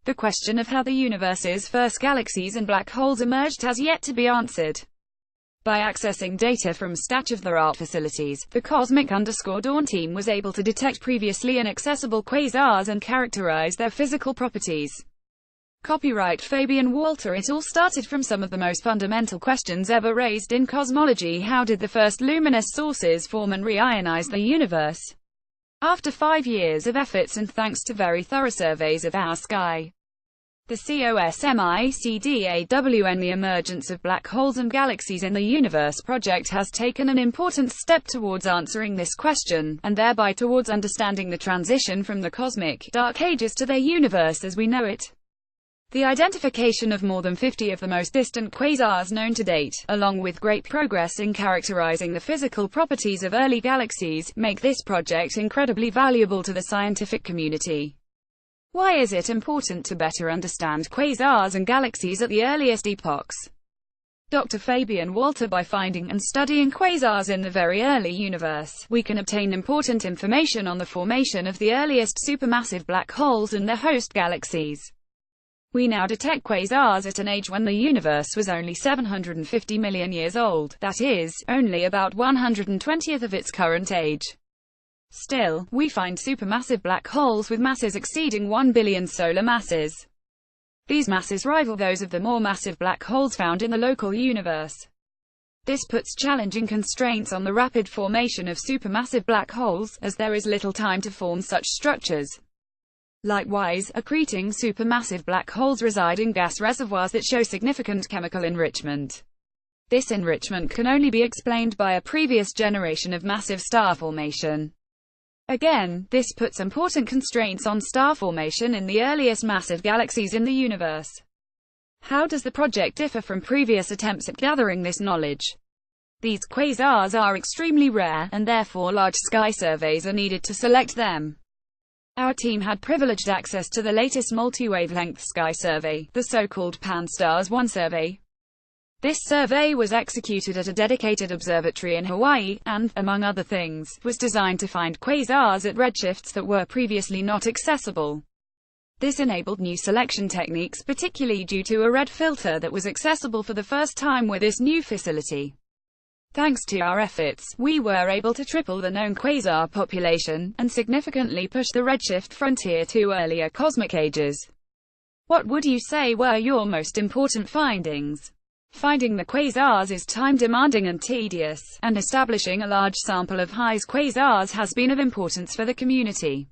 The question of how the universe's first galaxies and black holes emerged has yet to be answered. By accessing data from state-of-the-art facilities, the Cosmic_Dawn team was able to detect previously inaccessible quasars and characterize their physical properties. Copyright Fabian Walter. It all started from some of the most fundamental questions ever raised in cosmology. How did the first luminous sources form and reionize the universe? After 5 years of efforts and thanks to very thorough surveys of our sky, the COSMICDAWN, the emergence of black holes and galaxies in the universe project has taken an important step towards answering this question, and thereby towards understanding the transition from the cosmic dark ages to their universe as we know it. The identification of more than 50 of the most distant quasars known to date, along with great progress in characterizing the physical properties of early galaxies, make this project incredibly valuable to the scientific community. Why is it important to better understand quasars and galaxies at the earliest epochs? Dr. Fabian Walter. By finding and studying quasars in the very early universe, we can obtain important information on the formation of the earliest supermassive black holes and their host galaxies. We now detect quasars at an age when the universe was only 750 million years old, that is, only about 1/120th of its current age. Still, we find supermassive black holes with masses exceeding 1 billion solar masses. These masses rival those of the more massive black holes found in the local universe. This puts challenging constraints on the rapid formation of supermassive black holes, as there is little time to form such structures. Likewise, accreting supermassive black holes reside in gas reservoirs that show significant chemical enrichment. This enrichment can only be explained by a previous generation of massive star formation. Again, this puts important constraints on star formation in the earliest massive galaxies in the universe. How does the project differ from previous attempts at gathering this knowledge? These quasars are extremely rare, and therefore large sky surveys are needed to select them. Our team had privileged access to the latest multi-wavelength sky survey, the so-called Pan-STARRS-1 survey. This survey was executed at a dedicated observatory in Hawaii, and, among other things, was designed to find quasars at redshifts that were previously not accessible. This enabled new selection techniques, particularly due to a red filter that was accessible for the first time with this new facility. Thanks to our efforts, we were able to triple the known quasar population, and significantly push the redshift frontier to earlier cosmic ages. What would you say were your most important findings? Finding the quasars is time-demanding and tedious, and establishing a large sample of HIAS quasars has been of importance for the community.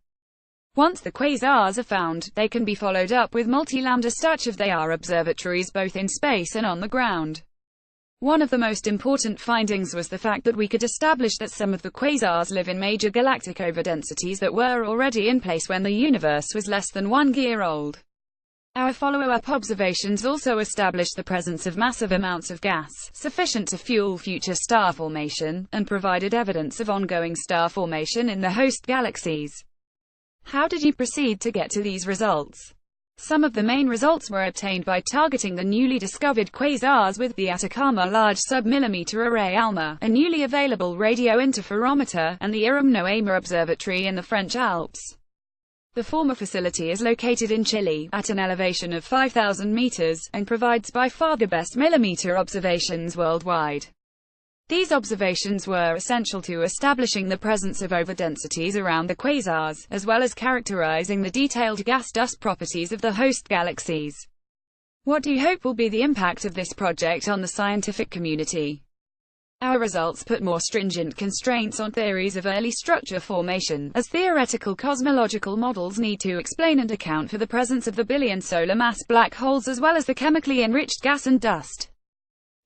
Once the quasars are found, they can be followed up with multi-lambda state-of-the-art observatories both in space and on the ground. One of the most important findings was the fact that we could establish that some of the quasars live in major galactic overdensities that were already in place when the universe was less than 1 year old. Our follow-up observations also established the presence of massive amounts of gas, sufficient to fuel future star formation, and provided evidence of ongoing star formation in the host galaxies. How did you proceed to get to these results? Some of the main results were obtained by targeting the newly discovered quasars with the Atacama Large Submillimeter Array ALMA, a newly available radio interferometer, and the IRAM-NOAMA Observatory in the French Alps. The former facility is located in Chile, at an elevation of 5,000 meters, and provides by far the best millimeter observations worldwide. These observations were essential to establishing the presence of overdensities around the quasars, as well as characterizing the detailed gas-dust properties of the host galaxies. What do you hope will be the impact of this project on the scientific community? Our results put more stringent constraints on theories of early structure formation, as theoretical cosmological models need to explain and account for the presence of the billion solar mass black holes as well as the chemically enriched gas and dust.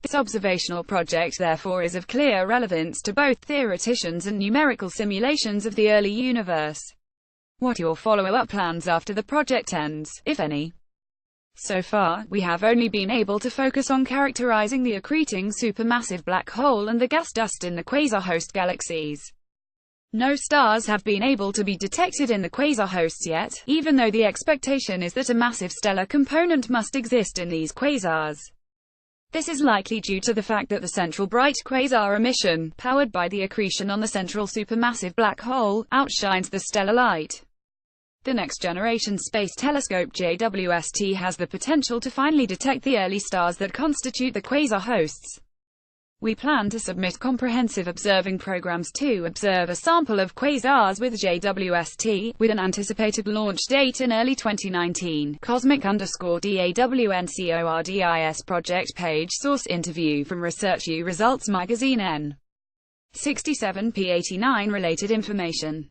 This observational project therefore is of clear relevance to both theoreticians and numerical simulations of the early universe. What are your follow-up plans after the project ends, if any? So far, we have only been able to focus on characterizing the accreting supermassive black hole and the gas dust in the quasar host galaxies. No stars have been able to be detected in the quasar hosts yet, even though the expectation is that a massive stellar component must exist in these quasars. This is likely due to the fact that the central bright quasar emission, powered by the accretion on the central supermassive black hole, outshines the stellar light. The Next Generation Space Telescope JWST has the potential to finally detect the early stars that constitute the quasar hosts. We plan to submit comprehensive observing programs to observe a sample of quasars with JWST, with an anticipated launch date in early 2019. Cosmic_DAWNCORDIS project page. Source: interview from ResearchU Results Magazine N. 67 p. 89. Related information.